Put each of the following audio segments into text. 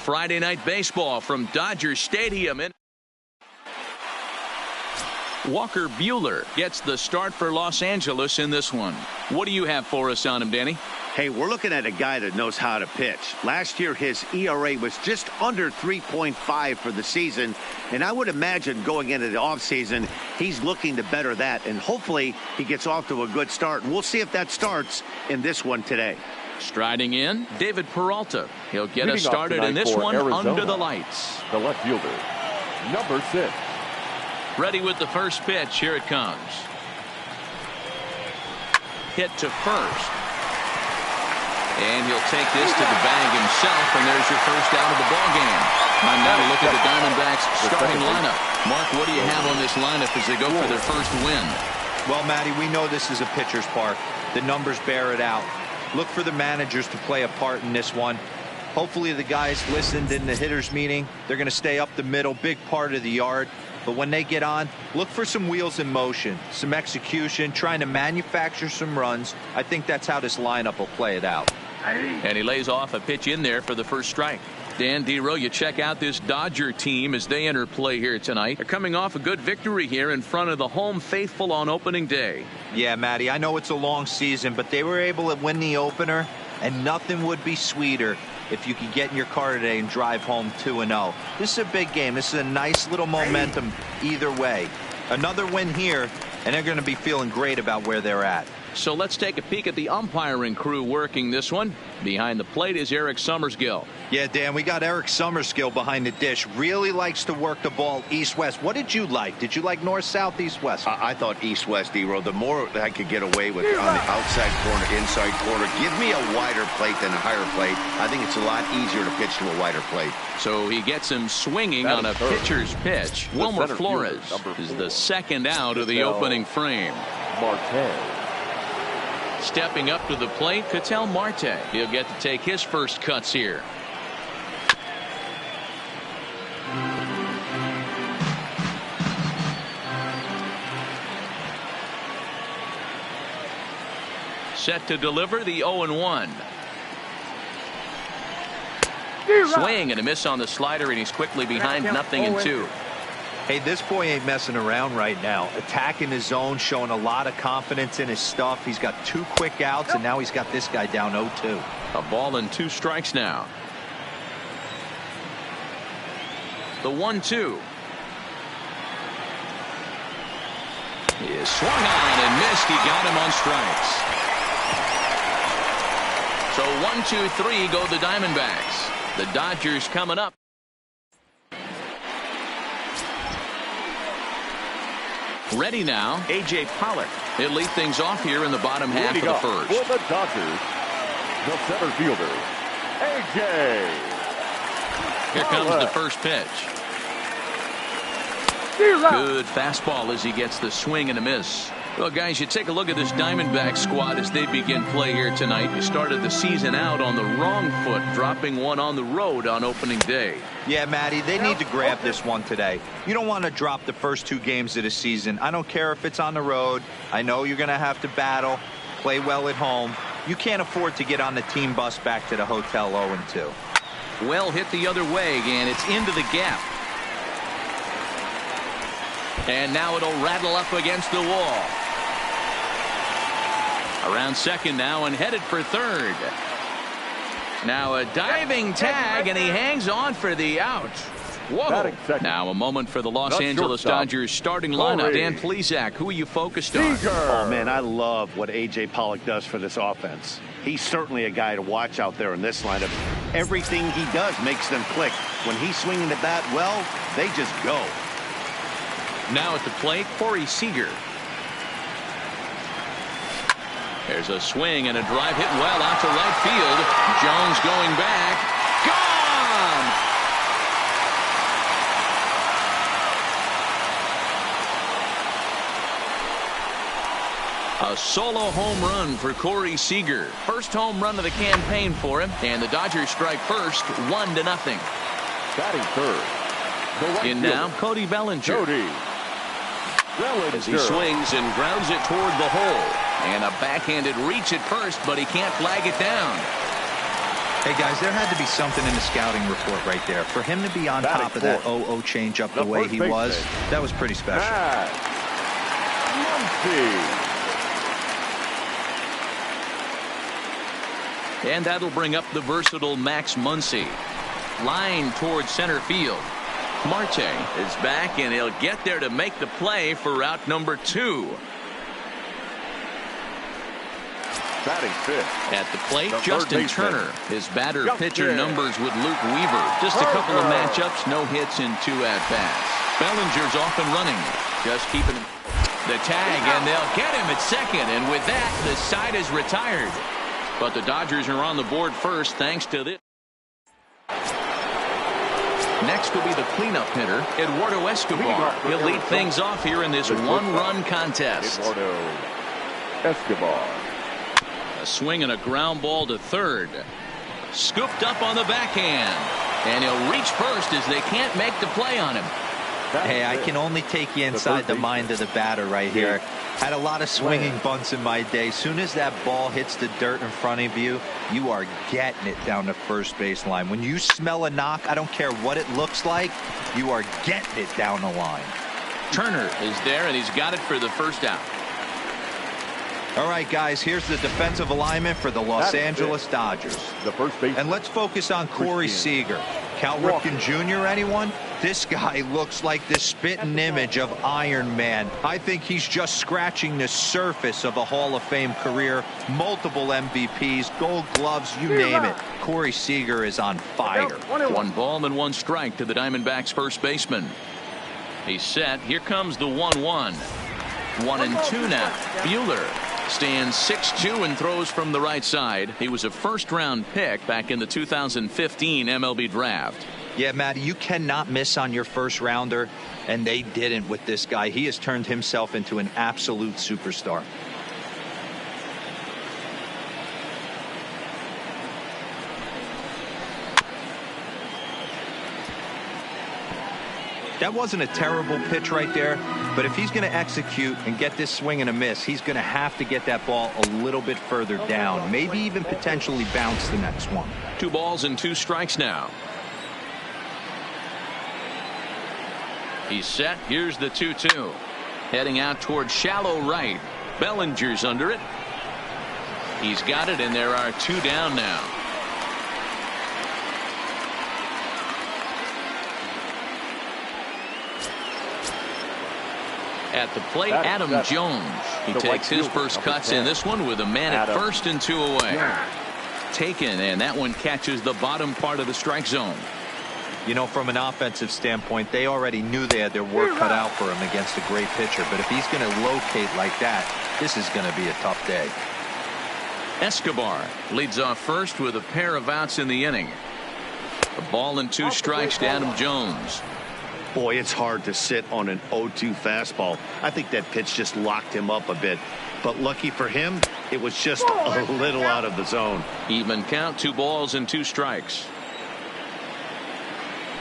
Friday Night Baseball from Dodger Stadium. Walker Buehler gets the start for Los Angeles in this one. What do you have for us on him, Danny? Hey, we're looking at a guy that knows how to pitch. Last year, his ERA was just under 3.5 for the season, and I would imagine going into the offseason, he's looking to better that, and hopefully he gets off to a good start. And we'll see if that starts in this one today. Striding in, David Peralta. He'll get us started in this one Arizona, under the lights. The left fielder, number 6. Ready with the first pitch. Here it comes. Hit to first. And he'll take this to the bag himself, and there's your first out of the ballgame. Time now to look at the Diamondbacks starting lineup. Mark, what do you have on this lineup as they go for their first win? Well, Matty, we know this is a pitcher's park. The numbers bear it out. Look for the managers to play a part in this one. Hopefully the guys listened in the hitters meeting. They're going to stay up the middle, big part of the yard. But when they get on, look for some wheels in motion, some execution, trying to manufacture some runs. I think that's how this lineup will play it out. And he lays off a pitch in there for the first strike. Dan Dero, you check out this Dodger team as they enter play here tonight. They're coming off a good victory here in front of the home faithful on opening day. Yeah, Matty, I know it's a long season, but they were able to win the opener, and nothing would be sweeter if you could get in your car today and drive home 2-0. This is a big game. This is a nice little momentum either way. Another win here, and they're going to be feeling great about where they're at. So let's take a peek at the umpiring crew working this one. Behind the plate is Eric Summersgill. Yeah, Dan, we got Eric Summersgill behind the dish. Really likes to work the ball east-west. What did you like? Did you like north-south, east-west? I thought east-west, D-Row. The more I could get away with on the outside corner, inside corner, give me a wider plate than a higher plate. I think it's a lot easier to pitch to a wider plate. So he gets him swinging on a pitcher's pitch. Wilmer Flores is the second out of the opening frame. Marte. Stepping up to the plate, Ketel Marte. He'll get to take his first cuts here. Set to deliver the 0-1. Swing and a miss on the slider, and he's quickly behind 0-2. Hey, this boy ain't messing around right now. Attacking his zone, showing a lot of confidence in his stuff. He's got 2 quick outs, and now he's got this guy down 0-2. A ball and 2 strikes now. The 1-2. He is swung on and missed. He got him on strikes. So 1-2-3 go the Diamondbacks. The Dodgers coming up. Ready now, A.J. Pollock. He'll lead things off here in the bottom half of the first. For the Dodgers, the center fielder, A.J. Here comes the first pitch. Good fastball as he gets the swing and a miss. Well, guys, you take a look at this Diamondback squad as they begin play here tonight. You started the season out on the wrong foot, dropping one on the road on opening day. Yeah, Matty, they need to grab this one today. You don't want to drop the first 2 games of the season. I don't care if it's on the road. I know you're going to have to battle, play well at home. You can't afford to get on the team bus back to the hotel 0-2. Well hit the other way, and it's into the gap. And now it'll rattle up against the wall. Around second now and headed for third. Now a diving tag, and he hangs on for the out. Whoa. Now a moment for the Los Angeles Dodgers starting lineup. Dan Plesac, who are you focused on? Oh, man, I love what A.J. Pollock does for this offense. He's certainly a guy to watch out there in this lineup. Everything he does makes them click. When he's swinging the bat well, they just go. Now at the plate, Corey Seager. There's a swing and a drive hit well out to right field. Jones going back. Gone! A solo home run for Corey Seager. First home run of the campaign for him. And the Dodgers strike first, 1-0. Batting third. In now, Cody Bellinger. As he swings and grounds it toward the hole. And a backhanded reach at first, but he can't flag it down. Hey, guys, there had to be something in the scouting report right there. For him to be on top of that 0-0 changeup the way he was, that was pretty special. And that'll bring up the versatile Max Muncy. Line towards center field. Marte is back, and he'll get there to make the play for route number 2. Batting fifth. At the plate, Justin Turner. His batter pitcher numbers with Luke Weaver. Just a couple of matchups, no hits in 2 at-bats. Bellinger's off and running. Just keeping the tag, and they'll get him at second. And with that, the side is retired. But the Dodgers are on the board first thanks to this. Next will be the cleanup hitter, Eduardo Escobar. He'll lead things off here in this one-run contest. Eduardo Escobar. A swing and a ground ball to third. Scooped up on the backhand. And he'll reach first as they can't make the play on him. Hey, I can only take you inside the mind of the batter right here. Had a lot of swinging bunts in my day. Soon as that ball hits the dirt in front of you, you are getting it down the first base line. When you smell a knock, I don't care what it looks like, you are getting it down the line. Turner is there, and he's got it for the first out. All right, guys, here's the defensive alignment for the Los Angeles Dodgers. The first base. And let's focus on Corey Seager. Cal Ripken Jr., anyone? This guy looks like the spitting image of Iron Man. I think he's just scratching the surface of a Hall of Fame career. Multiple MVPs, gold gloves, you name it. Corey Seager is on fire. 1 ball and 1 strike to the Diamondbacks first baseman. He's set. Here comes the 1-1. 1-2 now. Buehler stands 6'2" and throws from the right side. He was a first-round pick back in the 2015 MLB draft. Yeah, Matty, you cannot miss on your first rounder, and they didn't with this guy. He has turned himself into an absolute superstar. That wasn't a terrible pitch right there, but if he's going to execute and get this swing and a miss, he's going to have to get that ball a little bit further down, maybe even potentially bounce the next one. 2 balls and 2 strikes now. He's set. Here's the 2-2. Heading out towards shallow right. Bellinger's under it. He's got it, and there are 2 down now. At the plate, Adam Jones. He takes his first cuts in this one with a man at first and 2 away. Taken, and that one catches the bottom part of the strike zone. You know, from an offensive standpoint, they already knew they had their work cut out for him against a great pitcher. But if he's going to locate like that, this is going to be a tough day. Escobar leads off first with a pair of outs in the inning. A ball and 2 strikes to Adam Jones. Boy, it's hard to sit on an 0-2 fastball. I think that pitch just locked him up a bit. But lucky for him, it was just a little out of the zone. Even count, 2 balls and 2 strikes.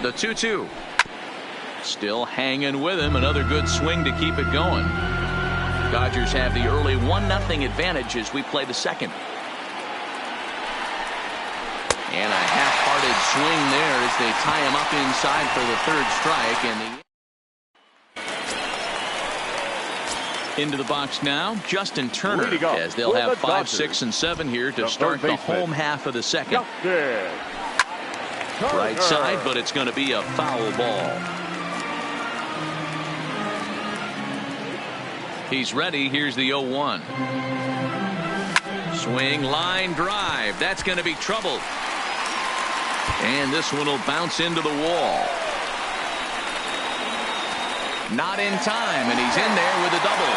The 2-2. Still hanging with him. Another good swing to keep it going. Dodgers have the early 1-0 advantage as we play the second. And a half-hearted swing there as they tie him up inside for the 3rd strike. And into the box now, Justin Turner, as they'll have 5, 6, and 7 here to start the home half of the second. Right side, but it's going to be a foul ball. He's ready. Here's the 0-1. Swing, line drive. That's going to be trouble. And this one will bounce into the wall. Not in time, and he's in there with a double.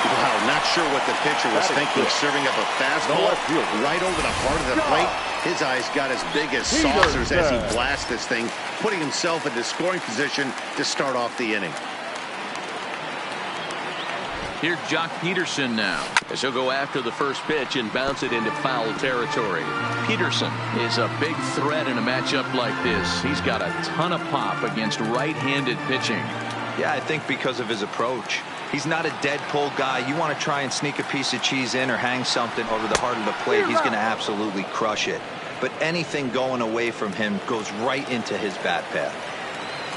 Wow, not sure what the pitcher was thinking, serving up a fastball right over the heart of the plate. His eyes got as big as saucers as he blasts this thing, putting himself into scoring position to start off the inning. Here's Jock Peterson now, as he'll go after the first pitch and bounce it into foul territory. Peterson is a big threat in a matchup like this. He's got a ton of pop against right-handed pitching. Yeah, I think because of his approach. He's not a dead pull guy. You want to try and sneak a piece of cheese in or hang something over the heart of the plate, he's going to absolutely crush it. but anything going away from him goes right into his bat path.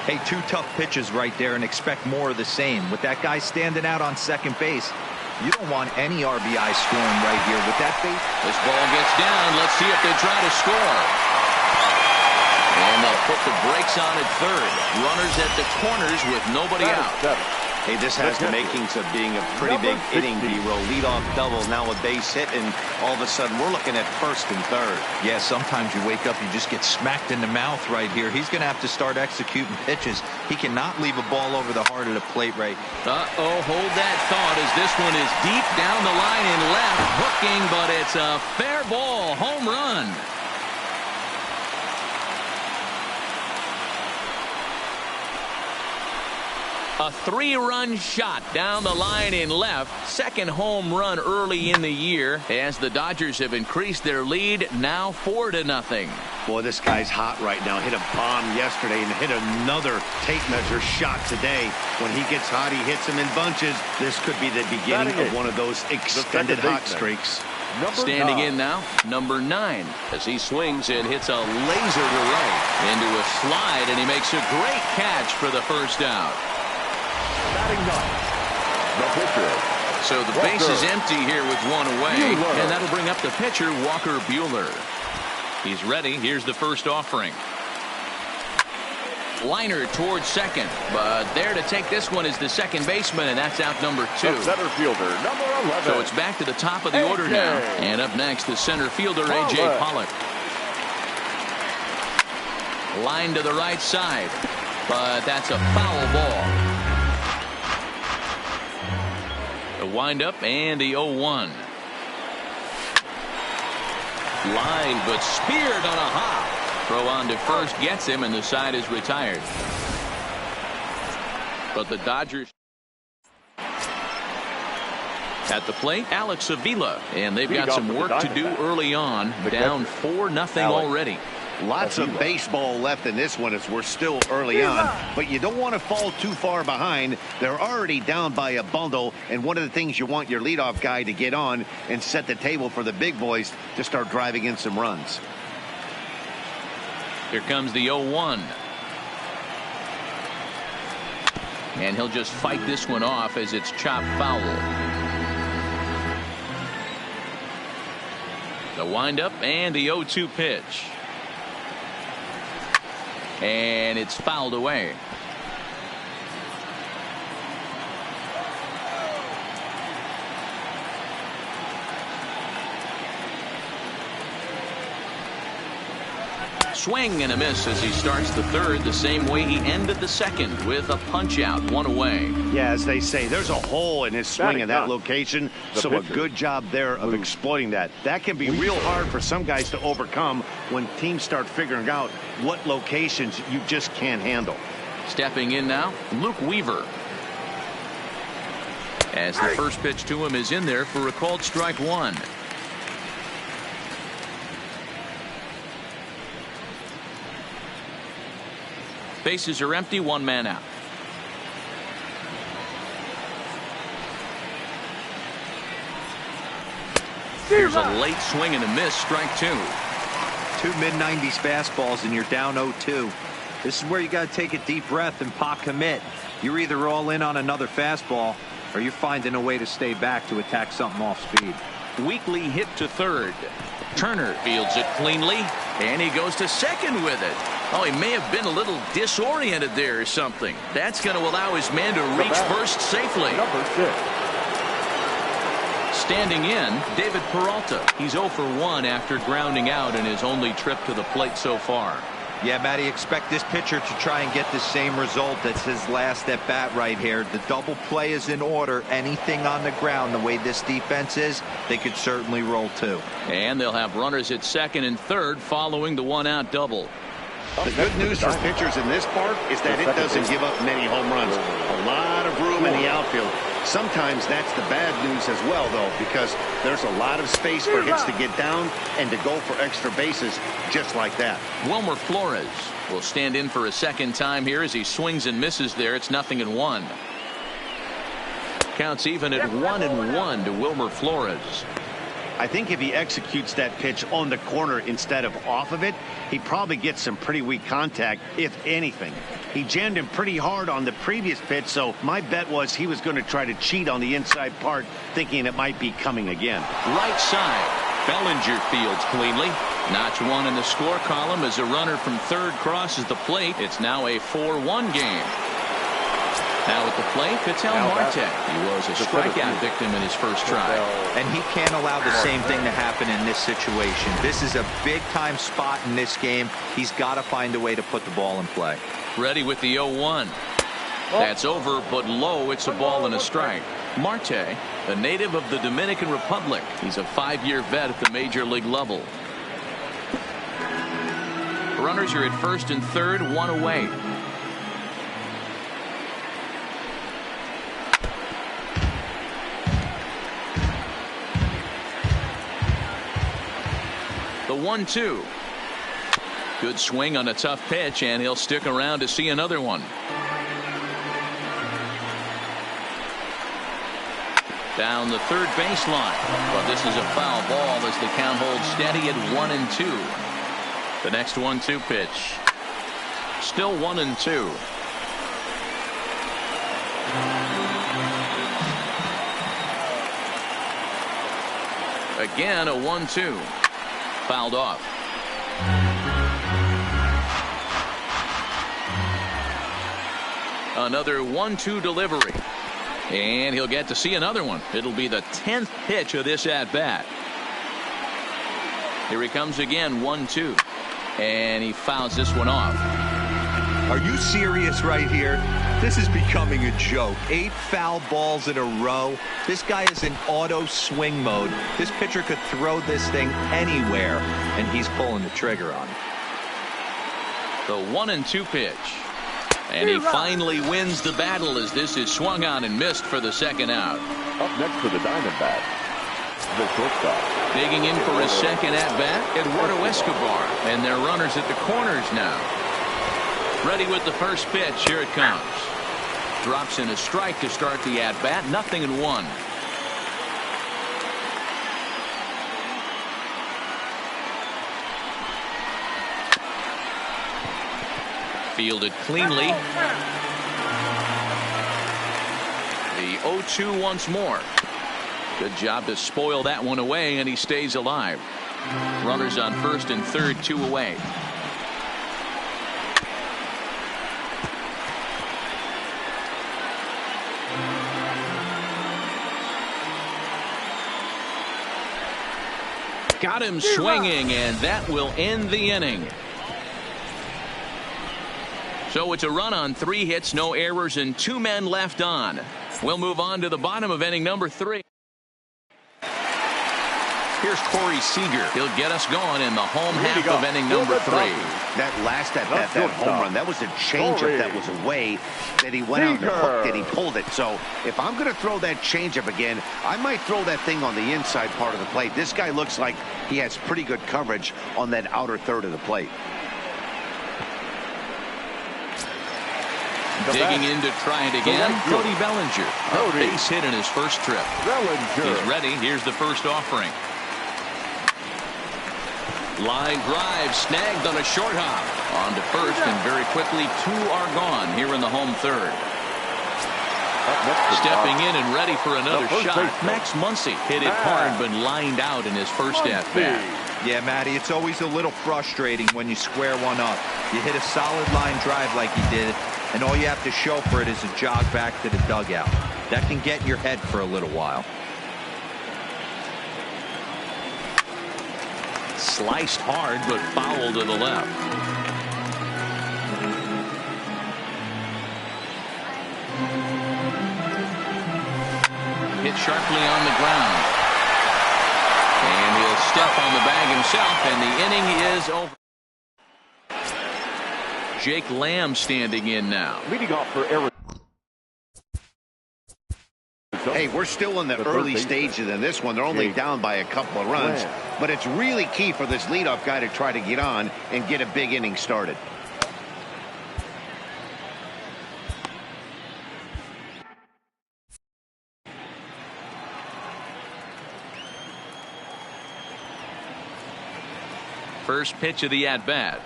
Hey, 2 tough pitches right there, and expect more of the same. With that guy standing out on second base, you don't want any RBI scoring right here. With that base, this ball gets down. Let's see if they try to score. And they'll put the brakes on at third. Runners at the corners with nobody out. Hey, this has the makings of being a pretty big inning, B-roll. Leadoff double, now a base hit, and all of a sudden we're looking at first and third. Yeah, sometimes you wake up, you just get smacked in the mouth right here. He's going to have to start executing pitches. He cannot leave a ball over the heart of the plate right. Uh-oh, hold that thought as this one is deep down the line and left. Hooking, but it's a fair ball. Home run. A 3-run shot down the line in left. Second home run early in the year as the Dodgers have increased their lead, now 4-0. Boy, this guy's hot right now. Hit a bomb yesterday and hit another tape measure shot today. When he gets hot, he hits them in bunches. This could be the beginning of one of those extended hot streaks. Standing in now, number 9, as he swings and hits a laser to right into a slide, and he makes a great catch for the first out. So the base is empty here with one away, and that'll bring up the pitcher, Walker Buehler. He's ready. Here's the first offering. Liner towards second, but there to take this one is the second baseman, and that's out number 2. The center fielder, number 11. So it's back to the top of the order now. And up next, the center fielder, A.J. Pollock. Line to the right side, but that's a foul ball. The windup and the 0-1. Line, but speared on a hop. Throw on to first gets him, and the side is retired. But the Dodgers at the plate, Alex Avila, and they've got some work to do early on. Down 4-0 already. Lots of baseball left in this one as we're still early on, but you don't want to fall too far behind. They're already down by a bundle, and one of the things you want your leadoff guy to get on and set the table for the big boys to start driving in some runs. Here comes the 0-1. And he'll just fight this one off as it's chopped foul. The windup and the 0-2 pitch. And it's fouled away. Swing and a miss as he starts the third the same way he ended the second, with a punch out, one away. Yeah, as they say, there's a hole in his swing in that location, so a good job there of exploiting that. That can be real hard for some guys to overcome when teams start figuring out what locations you just can't handle. Stepping in now, Luke Weaver. As the first pitch to him is in there for a called strike 1. Bases are empty, 1 man out. Here's a late swing and a miss, strike 2. 2 mid-90s fastballs and you're down 0-2. This is where you got to take a deep breath and pot commit. You're either all in on another fastball or you're finding a way to stay back to attack something off speed. Weekly hit to third. Turner fields it cleanly, and he goes to second with it. Oh, he may have been a little disoriented there or something. That's going to allow his man to reach first safely. Number 6. Standing in, David Peralta. He's 0 for 1 after grounding out in his only trip to the plate so far. Yeah, Matty, expect this pitcher to try and get the same result as his last at bat right here. The double play is in order. Anything on the ground, the way this defense is, they could certainly roll 2. And they'll have runners at second and third following the 1-out double. The good news for pitchers in this park is that it doesn't give up many home runs. A lot of room in the outfield. Sometimes that's the bad news as well, though, because there's a lot of space for hits to get down and to go for extra bases just like that. Wilmer Flores will stand in for a second time here as he swings and misses there. It's 0-1. Counts even at 1-1 to Wilmer Flores. I think if he executes that pitch on the corner instead of off of it, he probably gets some pretty weak contact, if anything. He jammed him pretty hard on the previous pitch, so my bet was he was going to try to cheat on the inside part, thinking it might be coming again. Right side. Bellinger fields cleanly. Notch one in the score column as a runner from third crosses the plate. It's now a 4-1 game. Now at the plate, Marte. He was a strikeout victim in his first try. And he can't allow the same thing to happen in this situation. This is a big-time spot in this game. He's got to find a way to put the ball in play. Ready with the 0-1. That's over, but low. It's a ball and a strike. Marte, a native of the Dominican Republic. He's a 5-year vet at the major league level. Runners are at first and third, one away. The 1-2. Good swing on a tough pitch, and he'll stick around to see another one. Down the third baseline. But this is a foul ball as the count holds steady at 1-2. The next 1-2 pitch. Still 1-2. Again a 1-2. Fouled off. Another 1-2 delivery. And he'll get to see another one. It'll be the 10th pitch of this at-bat. Here he comes again, 1-2. And he fouls this one off. Are you serious right here? This is becoming a joke. 8 foul balls in a row. This guy is in auto swing mode. This pitcher could throw this thing anywhere, and he's pulling the trigger on it. The 1-2 pitch. And he finally wins the battle as this is swung on and missed for the second out. Up next for the Diamondbacks, the shortstop. Digging in for his second at-bat, Eduardo Escobar. And they're runners at the corners now. Ready with the first pitch. Here it comes. Drops in a strike to start the at-bat. 0-1. Fielded cleanly. The 0-2 once more. Good job to spoil that one away, and he stays alive. Runners on first and third, 2 away. Got him swinging, and that will end the inning. So it's a run on 3 hits, no errors, and 2 men left on. We'll move on to the bottom of inning number 3. Here's Corey Seager. He'll get us going in the home half of inning number 3. That last at-bat, that home run, that was a changeup that was away that he went out and hooked it. He pulled it. So if I'm going to throw that changeup again, I might throw that thing on the inside part of the plate. This guy looks like he has pretty good coverage on that outer third of the plate. Digging in to try it again, Cody Bellinger. A base hit in his first trip. He's ready. Here's the first offering. Line drive snagged on a short hop. On to first, and very quickly 2 are gone here in the home third. Stepping in and ready for another shot. Max Muncy hit it hard but lined out in his first at-bat. Yeah, Matty, it's always a little frustrating when you square one up. You hit a solid line drive like he did, and all you have to show for it is a jog back to the dugout. That can get in your head for a little while. Sliced hard, but foul to the left. Hit sharply on the ground. And he'll step on the bag himself, and the inning is over. Jake Lamb standing in now. Leading off for Arizona. Hey, we're still in the early stages in this one. They're only down by a couple of runs. But it's really key for this leadoff guy to try to get on and get a big inning started. first pitch of the at-bat.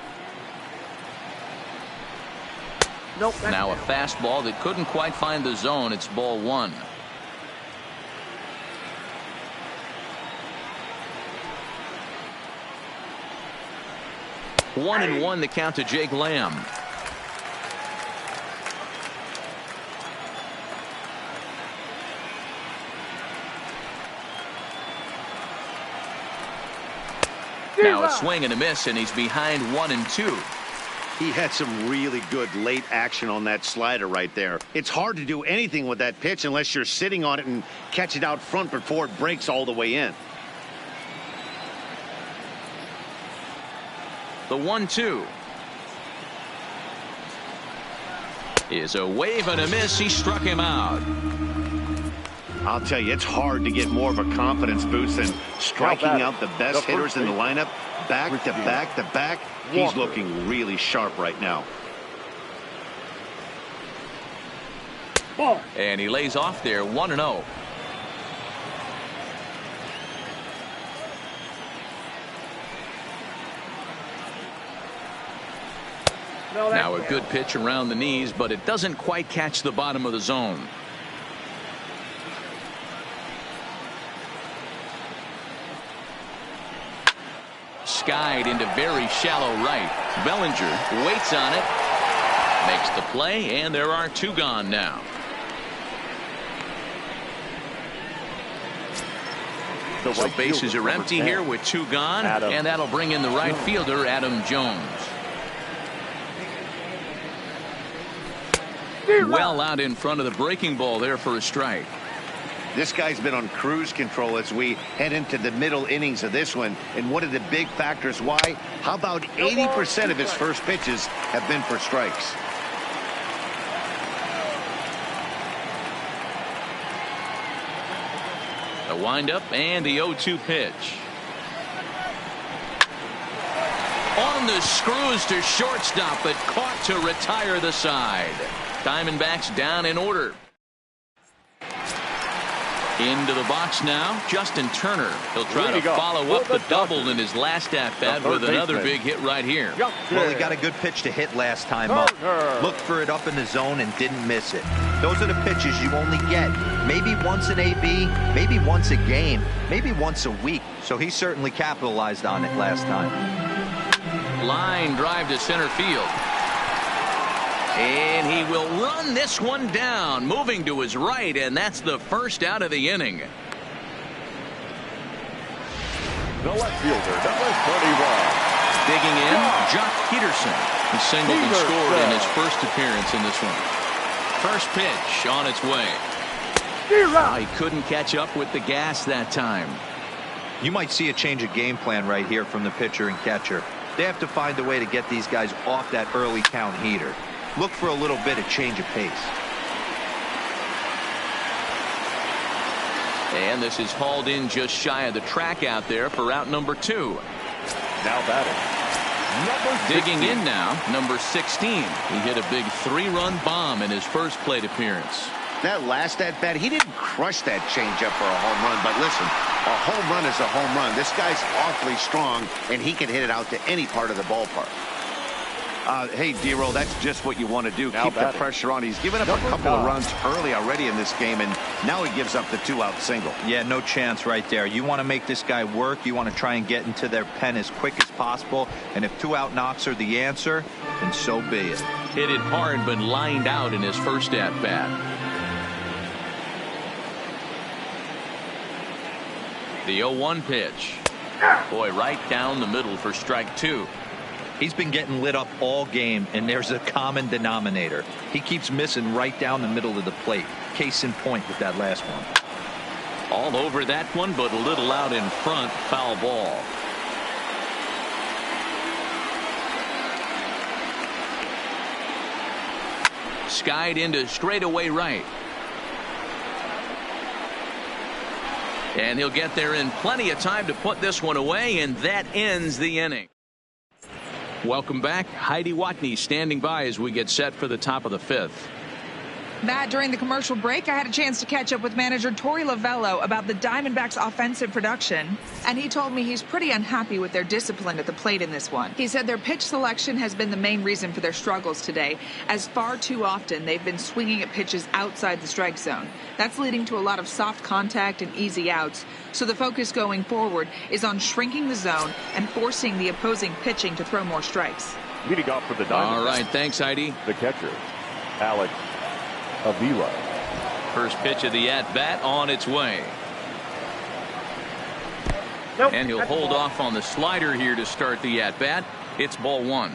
Nope. Now a fastball that couldn't quite find the zone. It's ball one. One and one the count to Jake Lamb. Now a swing and a miss, and he's behind 1-2. He had some really good late action on that slider right there. It's hard to do anything with that pitch unless you're sitting on it and catch it out front before it breaks all the way in. The 1-2 is a wave and a miss. He struck him out. I'll tell you, it's hard to get more of a confidence boost than striking out the best hitters in the lineup back to back to back. He's looking really sharp right now. And he lays off there 1-0. Now a good pitch around the knees, but it doesn't quite catch the bottom of the zone. Skied into very shallow right. Bellinger waits on it, makes the play, and there are two gone now. So bases are empty here with two gone, and that'll bring in the right fielder, Adam Jones. Well out in front of the breaking ball there for a strike. This guy's been on cruise control as we head into the middle innings of this one. And one of the big factors why? How about 80% of his first pitches have been for strikes? The windup and the 0-2 pitch. On the screws to shortstop, but caught to retire the side. Diamondbacks down in order. Into the box now, Justin Turner. He'll try to follow up the double in his last at-bat with another big hit right here. Well, he got a good pitch to hit last time up. Looked for it up in the zone and didn't miss it. Those are the pitches you only get maybe once in AB, maybe once a game, maybe once a week. So he certainly capitalized on it last time. Line drive to center field. And he will run this one down, moving to his right, and that's the first out of the inning. The left fielder, number 31. Digging in, Jock Peterson. He singled and scored in his first appearance in this one. First pitch on its way. Oh, he couldn't catch up with the gas that time. You might see a change of game plan right here from the pitcher and catcher. They have to find a way to get these guys off that early count heater. Look for a little bit of change of pace. And this is hauled in just shy of the track out there for out number 2. Now batting. Digging in now, number 16. He hit a big 3-run bomb in his first plate appearance. That last at-bat, he didn't crush that changeup for a home run. But listen, a home run is a home run. This guy's awfully strong, and he can hit it out to any part of the ballpark. Hey, D-Roll, that's just what you want to do. Keep the pressure on. He's given up a couple of runs early already in this game, and now he gives up the 2-out single. Yeah, no chance right there. You want to make this guy work. You want to try and get into their pen as quick as possible. And if 2-out knocks are the answer, then so be it. Hit it hard, but lined out in his first at-bat. The 0-1 pitch. Boy, right down the middle for strike 2. He's been getting lit up all game, and there's a common denominator. He keeps missing right down the middle of the plate. Case in point with that last one. All over that one, but a little out in front. Foul ball. Skied into straightaway right. And he'll get there in plenty of time to put this one away, and that ends the inning. Welcome back. Heidi Watney standing by as we get set for the top of the 5th. Matt, during the commercial break, I had a chance to catch up with manager Torey Lovello about the Diamondbacks' offensive production, and he told me he's pretty unhappy with their discipline at the plate in this one. He said their pitch selection has been the main reason for their struggles today, as far too often they've been swinging at pitches outside the strike zone. That's leading to a lot of soft contact and easy outs, so the focus going forward is on shrinking the zone and forcing the opposing pitching to throw more strikes. Leading off for the Diamondbacks. All right, thanks, Heidi. The catcher, Alle Fehler. First pitch of the at-bat on its way. And he'll hold off on the slider here to start the at-bat. It's ball one.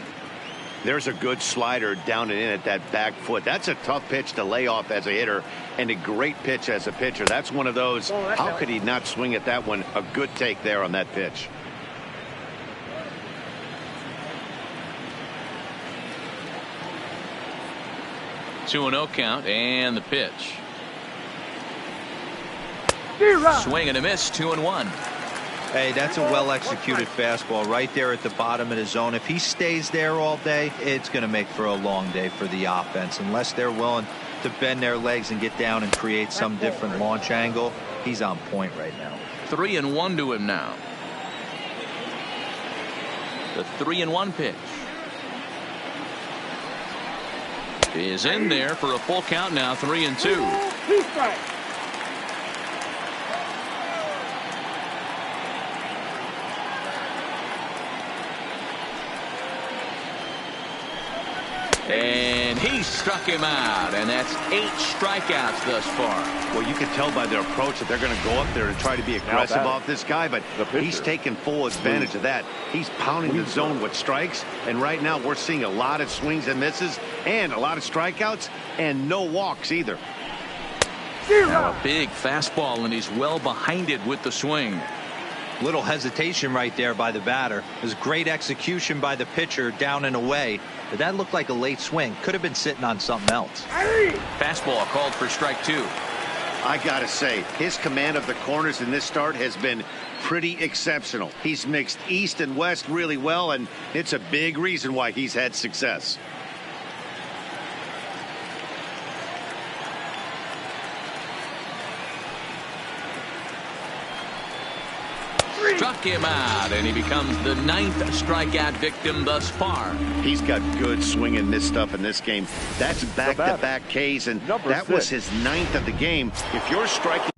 There's a good slider down and in at that back foot. That's a tough pitch to lay off as a hitter, and a great pitch as a pitcher. That's one of those, how could he not swing at that one? A good take there on that pitch. 2-0 count, and the pitch. Swing and a miss, 2-1. Hey, that's a well-executed fastball right there at the bottom of the zone. If he stays there all day, it's going to make for a long day for the offense. Unless they're willing to bend their legs and get down and create some different launch angle, he's on point right now. 3-1 to him now. The 3-1 pitch is in there for a full count now. 3-2. And he struck him out, and that's 8 strikeouts thus far. Well, you can tell by their approach that they're going to go up there and try to be aggressive off this guy, but he's taking full advantage of that. He's pounding the zone with strikes, and right now we're seeing a lot of swings and misses and a lot of strikeouts and no walks either. Now a big fastball, and he's well behind it with the swing. Little hesitation right there by the batter. It was great execution by the pitcher down and away, but that looked like a late swing. Could have been sitting on something else. Fastball called for strike 2. I gotta say, his command of the corners in this start has been pretty exceptional. He's mixed east and west really well, and it's a big reason why he's had success. Struck him out, and he becomes the 9th strikeout victim thus far. He's got good swing and miss stuff in this game. That's back-to-back Ks, and that was his 9th of the game. If you're striking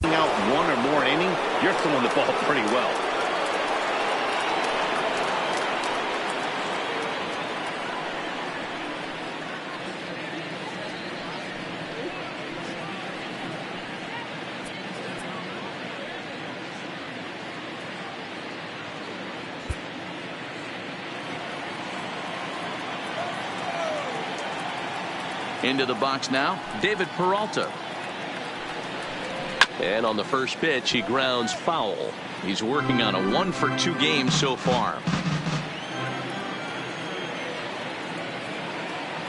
out 1 or more inning, you're throwing the ball pretty well. Into the box now, David Peralta. And on the first pitch, he grounds foul. He's working on a 1-for-2 game so far.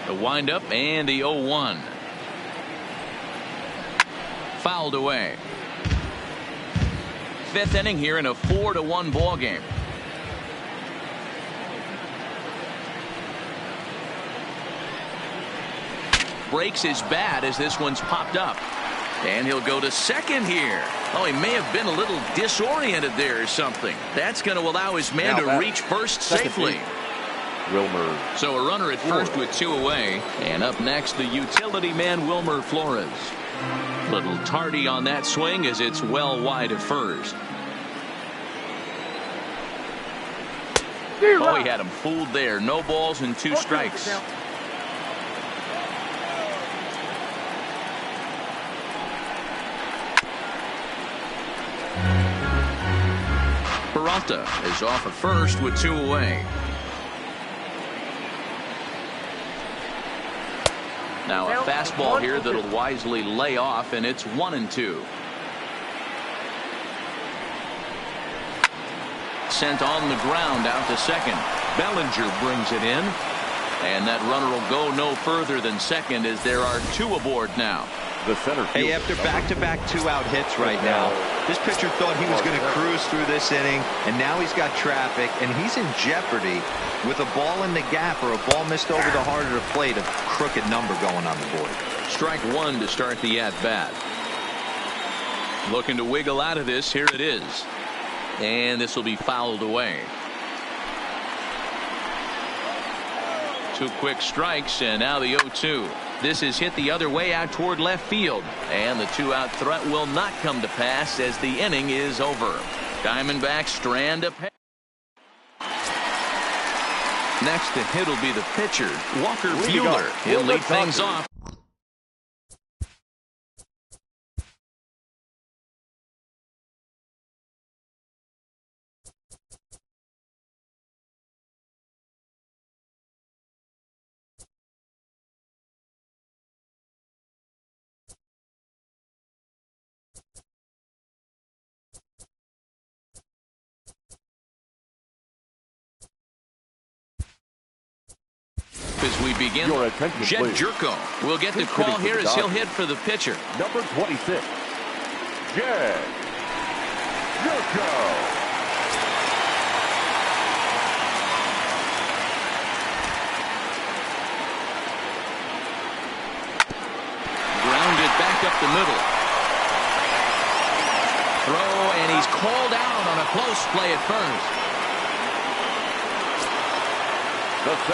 The windup and the 0-1. Fouled away. 5th inning here in a 4-1 ball game. Breaks his bat as this one's popped up. And he'll go to second here. Oh, he may have been a little disoriented there or something. That's going to allow his man to reach first safely. Wilmer. So a runner at first with 2 away. And up next, the utility man, Wilmer Flores. Little tardy on that swing as it's well wide of first. Oh, he had him fooled there. No balls and 2 strikes. Peralta is off at first with 2 away. Now a fastball here that'll wisely lay off, and it's 1-2. Sent on the ground out to second. Bellinger brings it in, and that runner will go no further than second as there are 2 aboard now. The center field. Hey, after back-to-back 2-out hits right now, This pitcher thought he was going to cruise through this inning, and now he's got traffic, and he's in jeopardy with a ball in the gap or a ball missed over the heart of the plate, a crooked number going on the board. Strike one to start the at-bat. Looking to wiggle out of this. Here it is. And this will be fouled away. 2 quick strikes, and now the 0-2. This is hit the other way out toward left field, and the 2-out threat will not come to pass as the inning is over. Diamondbacks strand a pair. Next to hit will be the pitcher, Walker Buehler. He'll lead things off. As we begin, Jed Jerko will get the call here as he'll hit for the pitcher. Number 26, Jed Jerko. Grounded back up the middle. Throw, and he's called out on a close play at first.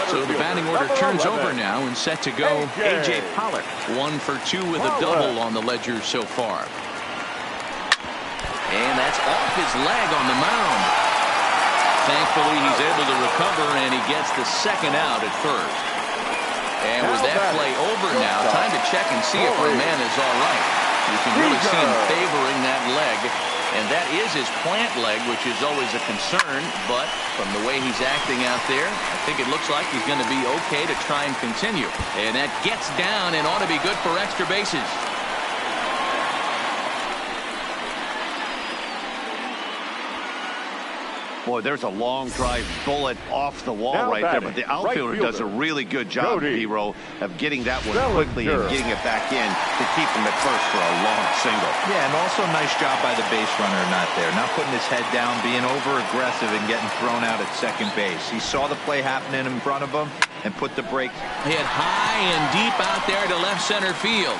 So the batting order turns over now and set to go A.J. Pollock. 1 for 2 with a double on the ledger so far. And that's off his leg on the mound. Thankfully, he's able to recover, and he gets the second out at first. And with that play over now, time to check and see if our man is all right. You can really see him favoring that leg. And that is his plant leg, which is always a concern. But from the way he's acting out there, I think it looks like he's going to be okay to try and continue. And that gets down and ought to be good for extra bases. Boy, there's a long drive bullet off the wall right there, but the outfielder does a really good job, Hero, of getting that one quickly and getting it back in to keep him at first for a long single. Yeah, and also a nice job by the base runner not there, not putting his head down, being over-aggressive and getting thrown out at second base. He saw the play happening in front of him and put the brake. Hit high and deep out there to left center field.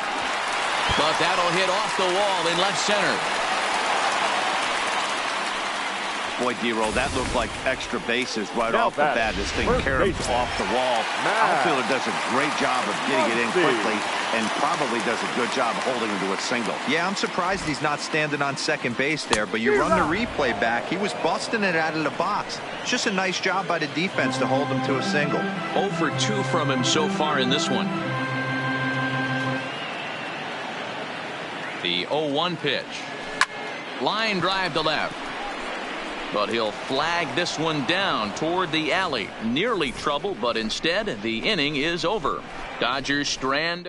But that'll hit off the wall in left center. Boy, D-Roll, that looked like extra bases right off the bat. This thing carries off the wall. Outfielder does a great job of getting it in quickly and probably does a good job holding him to a single. Yeah, I'm surprised he's not standing on second base there, but you run the replay back. He was busting it out of the box. It's just a nice job by the defense to hold him to a single. 0 for 2 from him so far in this one. The 0-1 pitch. Line drive to left. But he'll flag this one down toward the alley. Nearly trouble, but instead the inning is over. Dodgers strand.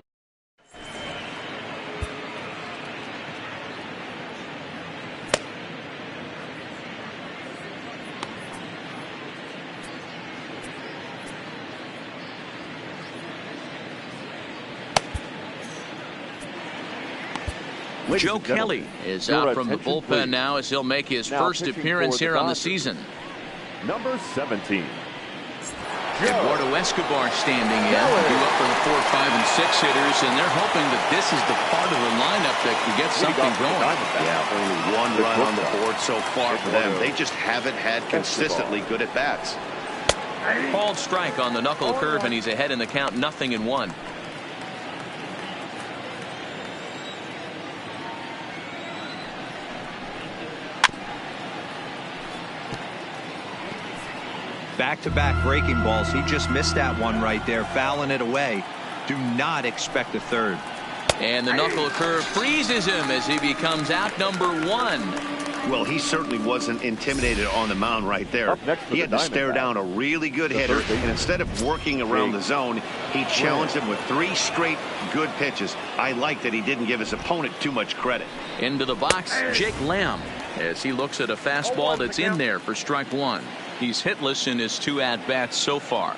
Joe Kelly is out from the bullpen now as he'll make his first appearance here on the season. Number 17. Eduardo Escobar standing in, due up for the 4, 5, and 6 hitters, and they're hoping that this is the part of the lineup that can get something going. Yeah, only 1 run on the board so far for them. They just haven't had consistently good at bats. Called strike on the knuckle curve, and he's ahead in the count, 0-1. Back-to-back breaking balls. He just missed that one right there, fouling it away. Do not expect a third. And the knuckle curve freezes him as he becomes out number 1. Well, he certainly wasn't intimidated on the mound right there. He had to stare down a really good hitter, and instead of working around the zone, he challenged him with 3 straight good pitches. I like that he didn't give his opponent too much credit. Into the box, Jake Lamb, as he looks at a fastball that's in there for strike 1. He's hitless in his 2 at-bats so far.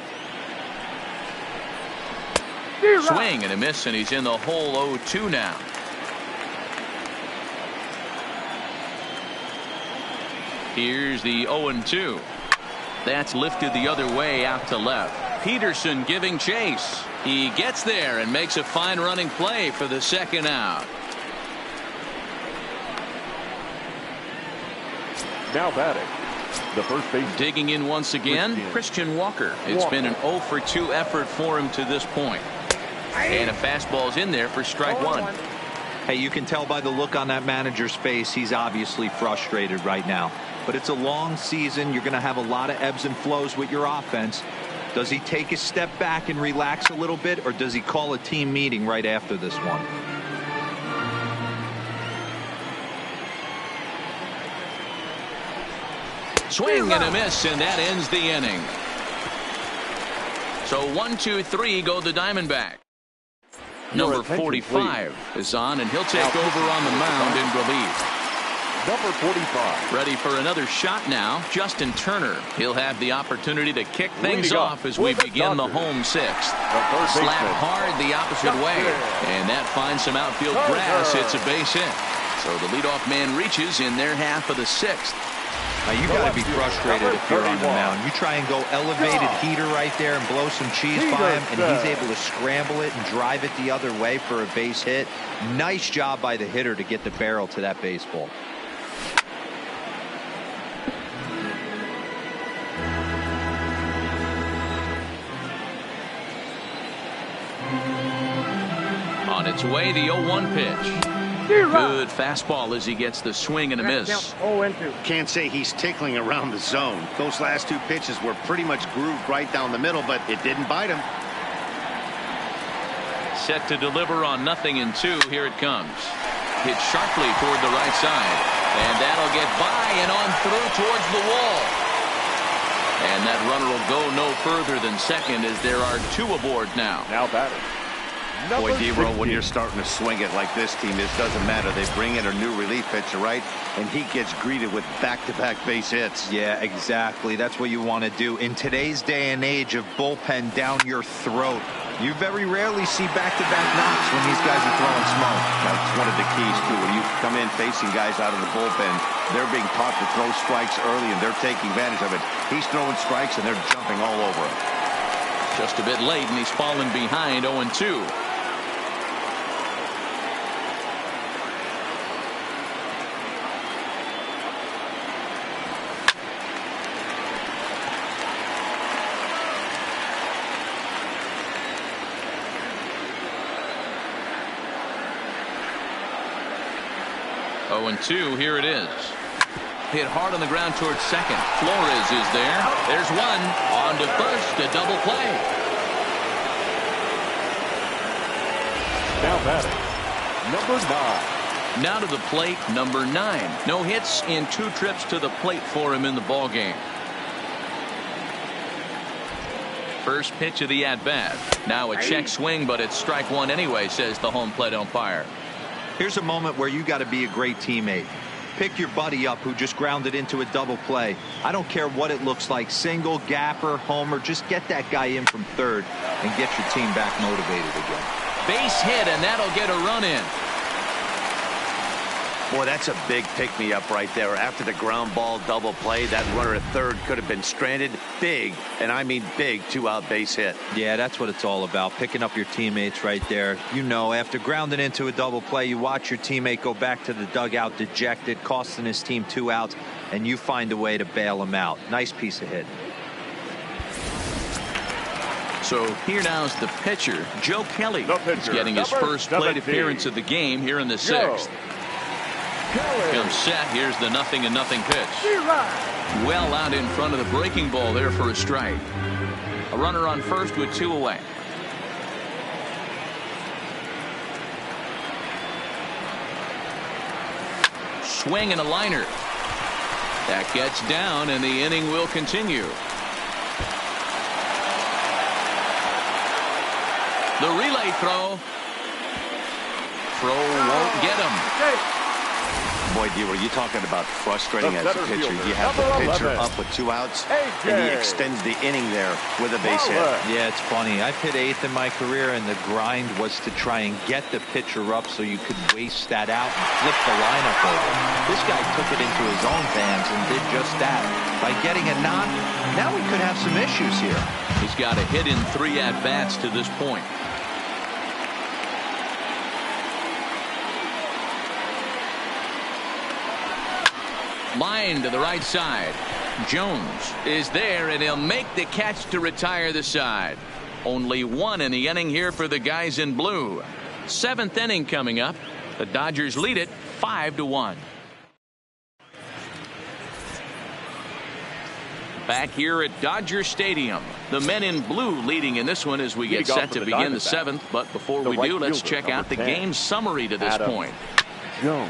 Swing and a miss, and he's in the hole 0-2 now. Here's the 0-2. That's lifted the other way out to left. Peterson giving chase. He gets there and makes a fine running play for the second out. Now batting, the first base. Digging in once again, Christian Walker. It's been an 0 for 2 effort for him to this point. And a fastball's in there for strike one. Hey, you can tell by the look on that manager's face, he's obviously frustrated right now. But it's a long season. You're going to have a lot of ebbs and flows with your offense. Does he take a step back and relax a little bit, or does he call a team meeting right after this one? Swing and a miss, and that ends the inning. So 1, 2, 3 go the Diamondbacks. Number 45 is on, and he'll take over on the mound in relief. Number 45. Ready for another shot now, Justin Turner. He'll have the opportunity to kick things off as we begin the home sixth. Slap hard the opposite way, and that finds some outfield grass. It's a base hit. So the leadoff man reaches in their half of the sixth. Now you got to be frustrated if you're on the mound. You try and go elevated heater right there and blow some cheese by him, and he's able to scramble it and drive it the other way for a base hit. Nice job by the hitter to get the barrel to that baseball. On its way, the 0-1 pitch. Good fastball as he gets the swing and a miss. Can't say he's tickling around the zone. Those last two pitches were pretty much grooved right down the middle, but it didn't bite him. Set to deliver on 0-2. Here it comes. Hit sharply toward the right side. And that'll get by and on through towards the wall. And that runner will go no further than second as there are 2 aboard now. Now batting. Boy, D-Roll, when you're starting to swing it like this team is, doesn't matter. They bring in a new relief pitcher, right? And he gets greeted with back-to-back base hits. Yeah, exactly. That's what you want to do. In today's day and age of bullpen down your throat, you very rarely see back-to-back knocks when these guys are throwing smoke. That's one of the keys, too. When you come in facing guys out of the bullpen, they're being taught to throw strikes early, and they're taking advantage of it. He's throwing strikes, and they're jumping all over him. Just a bit late, and he's fallen behind 0-2. And 2, here it is. Hit hard on the ground towards second. Flores is there. There's one. On to first, a double play. Now batting, number 9. Now to the plate, number 9. No hits in 2 trips to the plate for him in the ballgame. First pitch of the at-bat. Now a check swing, but it's strike one anyway, says the home plate umpire. Here's a moment where you got to be a great teammate. Pick your buddy up who just grounded into a double play. I don't care what it looks like, single, gapper, homer, just get that guy in from third and get your team back motivated again. Base hit, and that'll get a run in. Boy, that's a big pick-me-up right there. After the ground ball double play, that runner at third could have been stranded. Big, and I mean big, 2-out base hit. Yeah, that's what it's all about, picking up your teammates right there. You know, after grounding into a double play, you watch your teammate go back to the dugout dejected, costing his team 2 outs, and you find a way to bail him out. Nice piece of hitting. So here now is the pitcher, Joe Kelly. He's getting his first plate appearance of the game here in the 6th. Comes set. Here's the 0-0 pitch. Well out in front of the breaking ball there for a strike. A runner on first with 2 away. Swing and a liner. That gets down, and the inning will continue. The relay throw. Throw won't get him. Boy, D, were you talking about frustrating as a pitcher? You have the pitcher up with 2 outs, and he extends the inning there with a base hit. Yeah, it's funny. I've hit 8th in my career, and the grind was to try and get the pitcher up so you could waste that out and flip the lineup over. This guy took it into his own hands and did just that. By getting a knock, now we could have some issues here. He's got a hit in 3 at-bats to this point. Line to the right side. Jones is there, and he'll make the catch to retire the side. Only 1 in the inning here for the guys in blue. 7th inning coming up. The Dodgers lead it 5-1. Back here at Dodger Stadium, the men in blue leading in this one as we get set to begin the 7th. But before we do, let's check out the game summary to this point. Jones.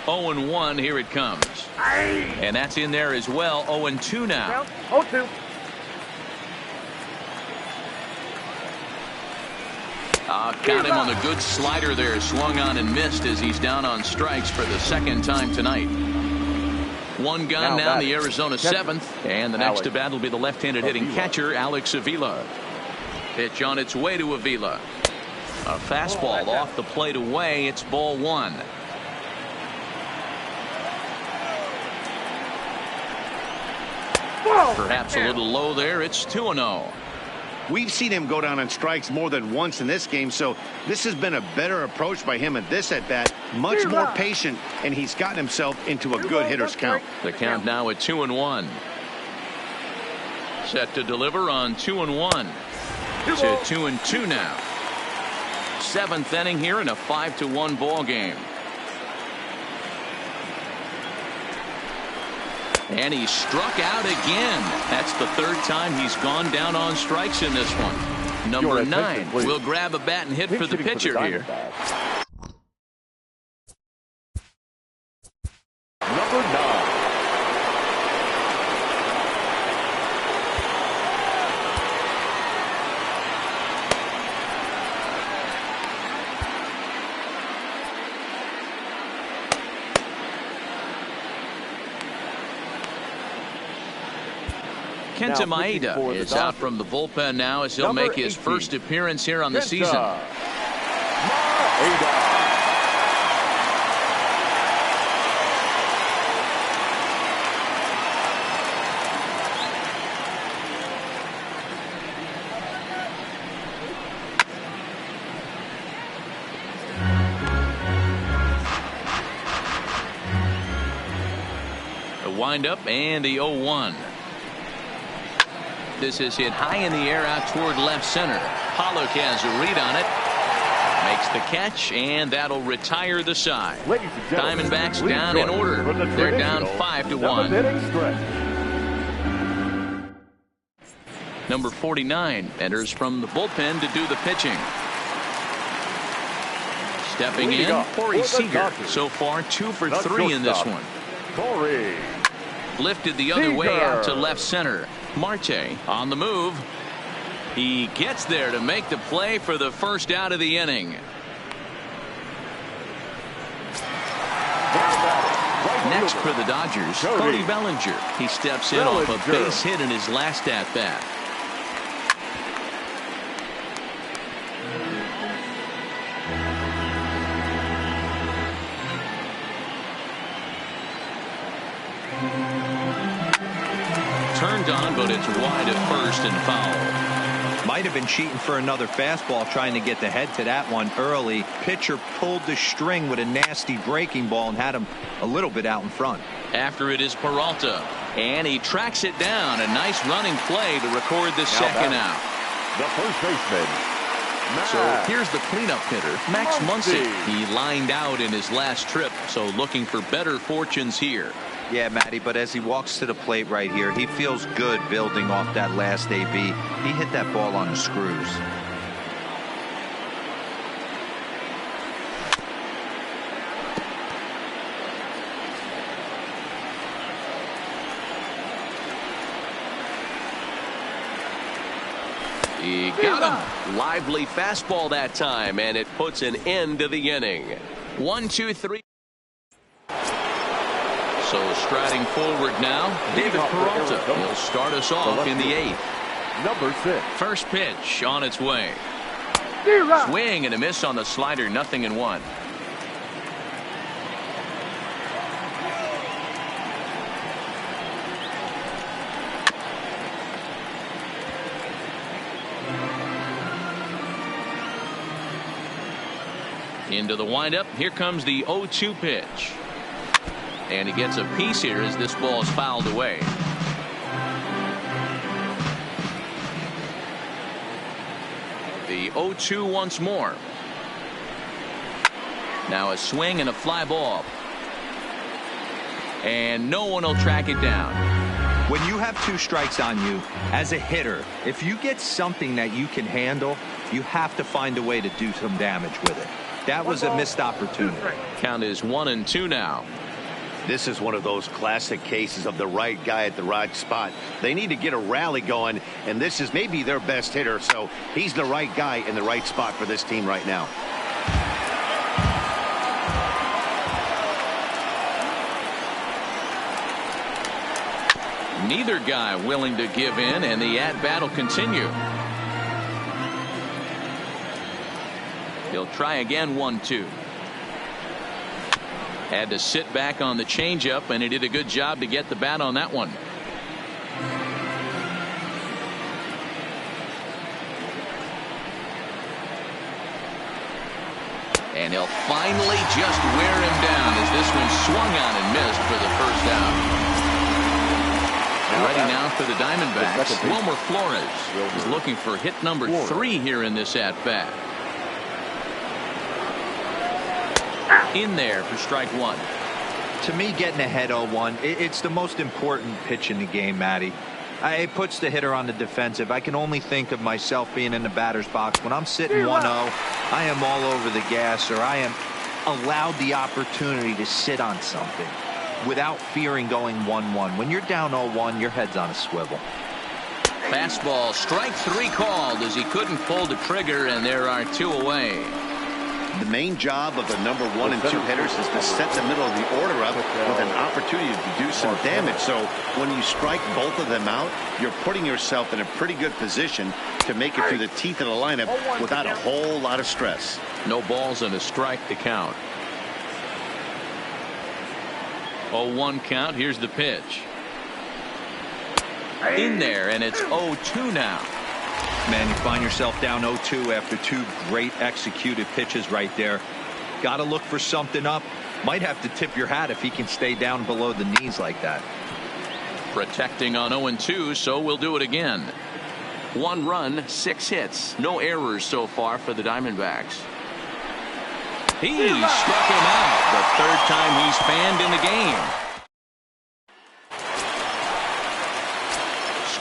0-1, here it comes. And that's in there as well. 0-2 now. 0-2. Got him on the good slider there. Swung on and missed as he's down on strikes for the 2nd time tonight. 1 gone now in the Arizona 7th. And the next to bat will be the left-handed hitting catcher, Alex Avila. Pitch on its way to Avila. A fastball off the plate away. It's ball 1. Perhaps a little low there. It's 2-0. We've seen him go down on strikes more than once in this game, so this has been a better approach by him at this at-bat. Much more patient, and he's gotten himself into a good hitter's count. The count now at 2-1. Set to deliver on 2-1. To 2-2 now. 7th inning here in a 5-1 ball game. And he struck out again. That's the 3rd time he's gone down on strikes in this one. Number 9 will grab a bat and hit for the pitcher here. Number 9. Kenta Maeda is out from the bullpen now as he'll make his first appearance here on the season. The windup and the 0-1. This is hit high in the air out toward left center. Pollock has a read on it. Makes the catch, and that'll retire the side. Diamondbacks down in order. They're down 5-1. Number 49 enters from the bullpen to do the pitching. Stepping in, Corey Seager. So far 2 for 3 in this one. Corey. Lifted the other way out to left center. Marte on the move. He gets there to make the play for the first out of the inning. Next for the Dodgers, Cody Bellinger. He steps in off a base hit in his last at-bat. Turned on, but it's wide at first and foul. Might have been cheating for another fastball, trying to get the head to that one early. Pitcher pulled the string with a nasty breaking ball and had him a little bit out in front. After it is Peralta, and he tracks it down. A nice running play to record the second out. The first baseman. So here's the cleanup hitter, Max Muncy. He lined out in his last trip, so looking for better fortunes here. Yeah, Matty, but as he walks to the plate right here, he feels good building off that last AB. He hit that ball on the screws. He got him Lively fastball that time, and it puts an end to the inning. 1, 2, 3. So striding forward now, David Peralta will start us off in the 8th. Number 6. First pitch on its way. Swing and a miss on the slider, 0-1. Into the windup. Here comes the 0-2 pitch. And he gets a piece here as this ball is fouled away. The 0-2 once more. Now a swing and a fly ball. And no one will track it down. When you have 2 strikes on you, as a hitter, if you get something that you can handle, you have to find a way to do some damage with it. That was a missed opportunity. Count is 1-2 now. This is one of those classic cases of the right guy at the right spot. They need to get a rally going, and this is maybe their best hitter, so he's the right guy in the right spot for this team right now. Neither guy willing to give in, and the at-bat will continue. He'll try again, 1-2. Had to sit back on the changeup, and he did a good job to get the bat on that one. And he'll finally just wear him down as this one swung on and missed for the first out. Ready now for the Diamondbacks. Wilmer Flores is looking for hit number 3 here in this at-bat. In there for strike 1. To me, getting ahead 0-1, it's the most important pitch in the game, Matty. It puts the hitter on the defensive. I can only think of myself being in the batter's box. When I'm sitting 1-0, I am all over the gas, or I am allowed the opportunity to sit on something without fearing going 1-1. When you're down 0-1, your head's on a swivel. Fastball, strike 3 called as he couldn't pull the trigger, and there are 2 away. The main job of the number 1 and 2 hitters is to set the middle of the order up with an opportunity to do some damage. So when you strike both of them out, you're putting yourself in a pretty good position to make it through the teeth of the lineup without a whole lot of stress. No balls and a strike to count. 0-1 count. Here's the pitch. In there, and it's 0-2 now. Man, you find yourself down 0-2 after 2 great executed pitches right there. Got to look for something up. Might have to tip your hat if he can stay down below the knees like that. Protecting on 0-2, so we'll do it again. 1 run, 6 hits. No errors so far for the Diamondbacks. He struck him out. The 3rd time he's fanned in the game.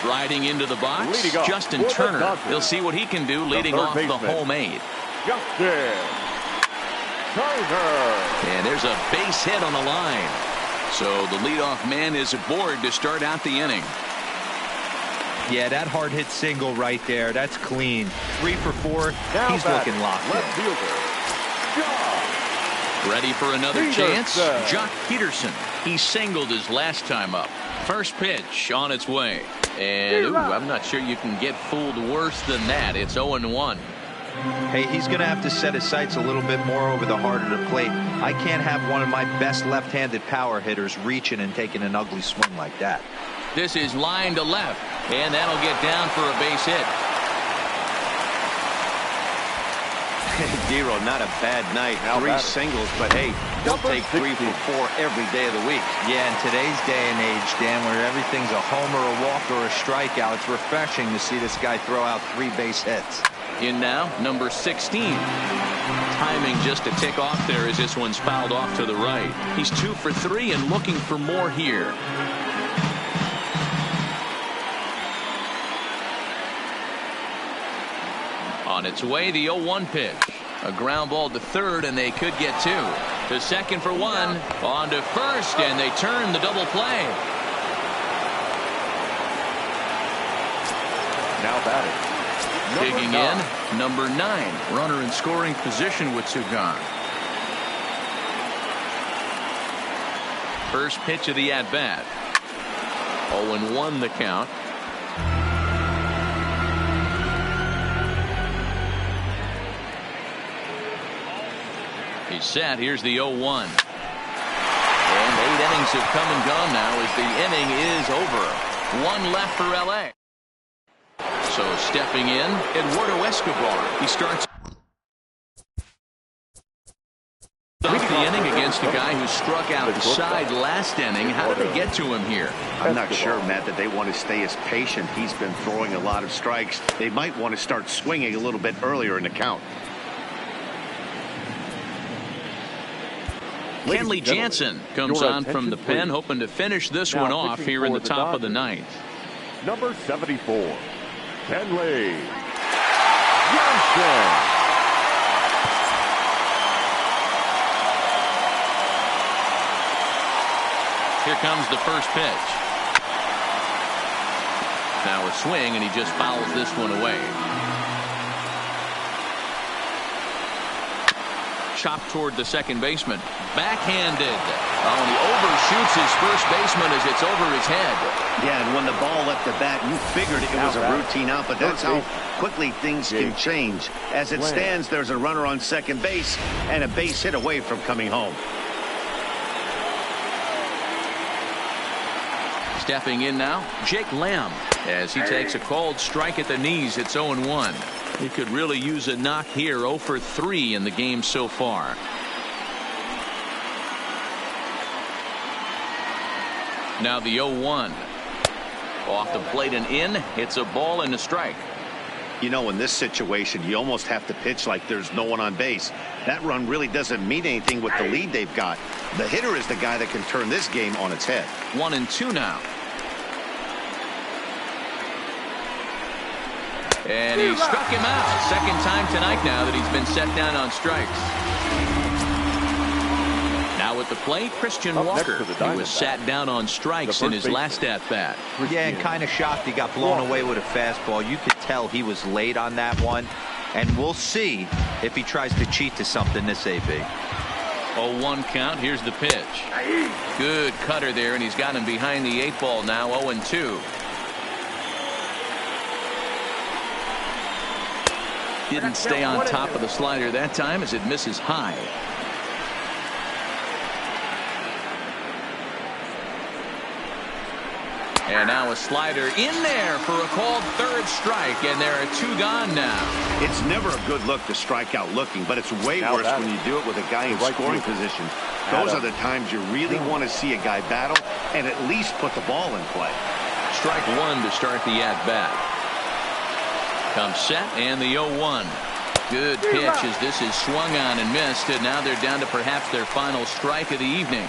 Striding into the box, Justin Turner. He'll see what he can do leading off the home 8. Justin Turner. And there's a base hit on the line. So the leadoff man is aboard to start out the inning. Yeah, that hard hit single right there. That's clean. 3 for 4. He's looking locked in. Ready for another chance? Jock Peterson. He singled his last time up. First pitch on its way. And I'm not sure you can get fooled worse than that. It's 0-1. Hey, he's going to have to set his sights a little bit more over the heart of the plate. I can't have one of my best left-handed power hitters reaching and taking an ugly swing like that. This is line to left, and that'll get down for a base hit. Dero, not a bad night. 3 singles, but hey, don't take 3 for 4 every day of the week. Yeah, in today's day and age, Dan, where everything's a homer, a walk, or a strikeout, it's refreshing to see this guy throw out 3 base hits. In now, number 16. Timing just a tick off there as this one's fouled off to the right. He's 2 for 3 and looking for more here. On its way, the 0-1 pitch. A ground ball to third, and they could get 2. To second for 1. On to first, and they turn the double play. Now batting, Digging in, number 9. Runner in scoring position with 2 gone. First pitch of the at-bat. 0-1 the count. He's set. Here's the 0-1. And 8 innings have come and gone now as the inning is over. 1 left for LA. So stepping in, Eduardo Escobar. He starts off the inning against a guy who struck outside last inning. How did they get to him here? I'm not sure, Matt, that they want to stay as patient. He's been throwing a lot of strikes. They might want to start swinging a little bit earlier in the count. Kenley Jansen comes on from the pen, hoping to finish this one off here in the top of the 9th. Number 74, Kenley Jansen. Here comes the first pitch. Now a swing, and he just fouls this one away. Chopped toward the second baseman. Backhanded. Oh, and he overshoots his first baseman as it's over his head. Yeah, and when the ball left the bat, you figured it was a routine out, but that's how quickly things can change. As it stands, there's a runner on second base and a base hit away from coming home. Stepping in now, Jake Lamb, as he takes a called strike at the knees. It's 0-1. He could really use a knock here. 0 for 3 in the game so far. Now the 0-1. Off the plate and in. It's a ball and a strike. You know, in this situation, you almost have to pitch like there's no one on base. That run really doesn't mean anything with the lead they've got. The hitter is the guy that can turn this game on its head. 1-2 now. And he struck him out. Second time tonight now that he's been set down on strikes. Now at the plate, Christian Walker. He was sat down on strikes in his last at-bat. Yeah, and kind of shocked he got blown away with a fastball. You could tell he was late on that one. And we'll see if he tries to cheat to something this AB. 0-1 count. Here's the pitch. Good cutter there, and he's got him behind the 8 ball now. 0-2. Didn't stay on top of the slider that time as it misses high. And now a slider in there for a called third strike, and there are 2 gone now. It's never a good look to strike out looking, but it's way worse when you do it with a guy in scoring position. Those are the times you really want to see a guy battle and at least put the ball in play. Strike 1 to start the at-bat. Comes set and the 0-1. Good pitch as this is swung on and missed, and now they're down to perhaps their final strike of the evening.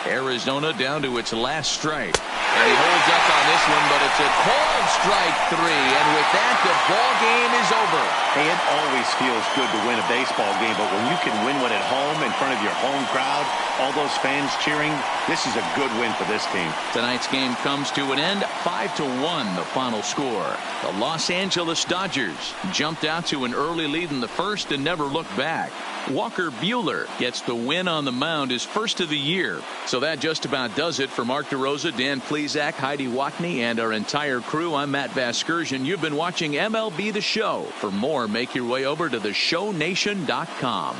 Arizona down to its last strike. And he holds up on this one, but it's a called strike 3. And with that, the ball game is over. Hey, it always feels good to win a baseball game, but when you can win one at home in front of your home crowd, all those fans cheering, this is a good win for this team. Tonight's game comes to an end, 5-1 the final score. The Los Angeles Dodgers jumped out to an early lead in the first and never looked back. Walker Buehler gets the win on the mound, his first of the year. So that just about does it for Mark DeRosa, Dan Plesac, Heidi Watney, and our entire crew. I'm Matt Vasgersian. You've been watching MLB The Show. For more, make your way over to theshownation.com.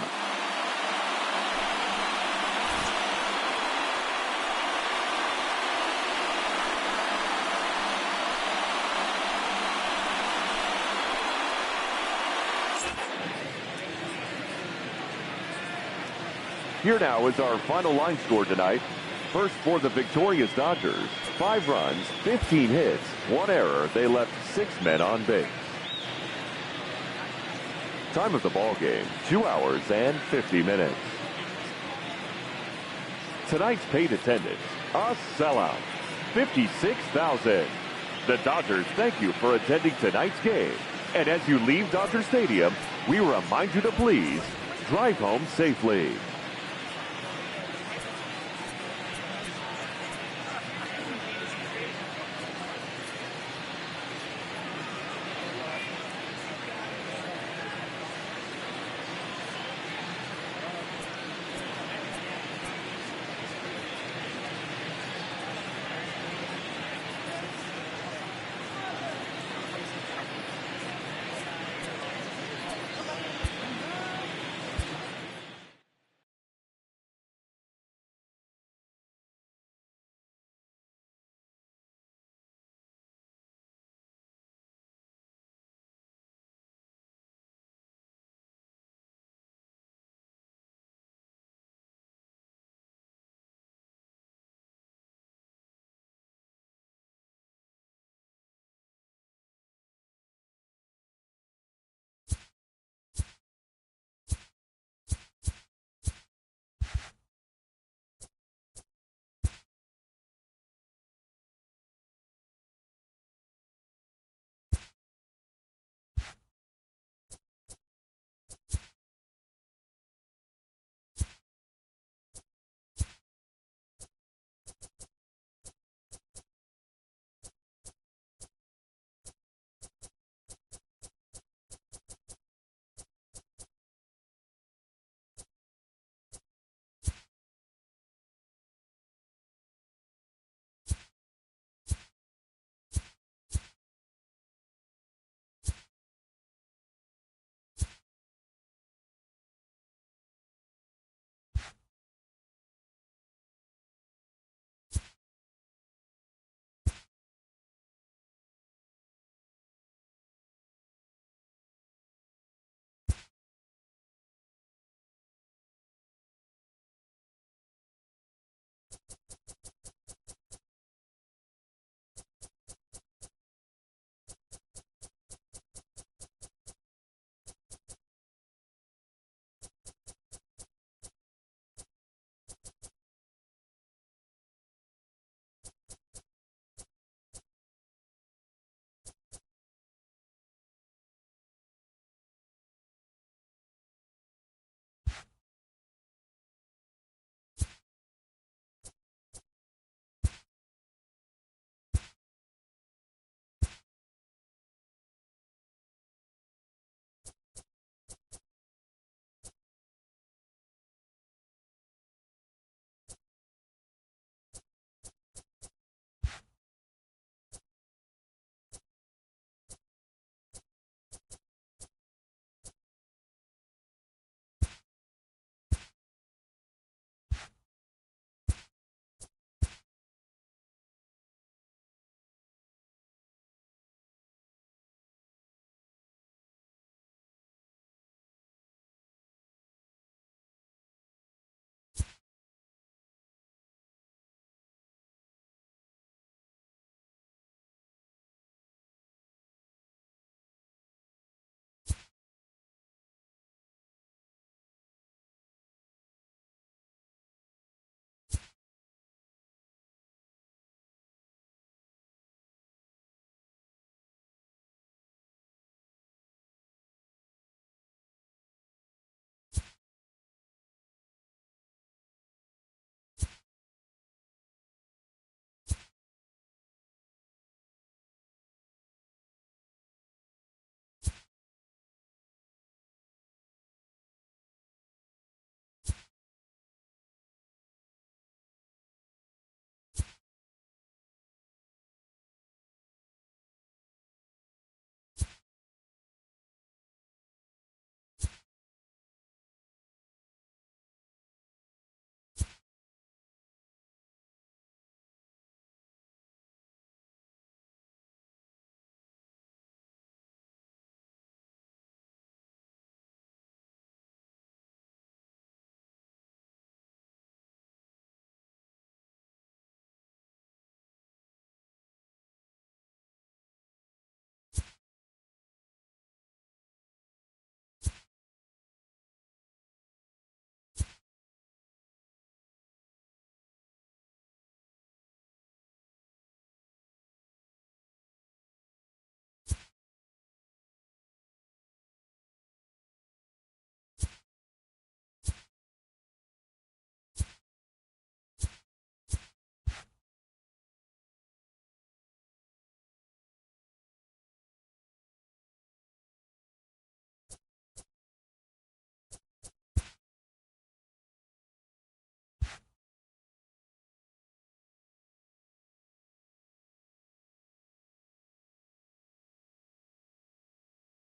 Here now is our final line score tonight. First for the victorious Dodgers, 5 runs, 15 hits, 1 error. They left 6 men on base. Time of the ball game, 2 hours and 50 minutes. Tonight's paid attendance, a sellout, 56,000. The Dodgers thank you for attending tonight's game. And as you leave Dodger Stadium, we remind you to please drive home safely.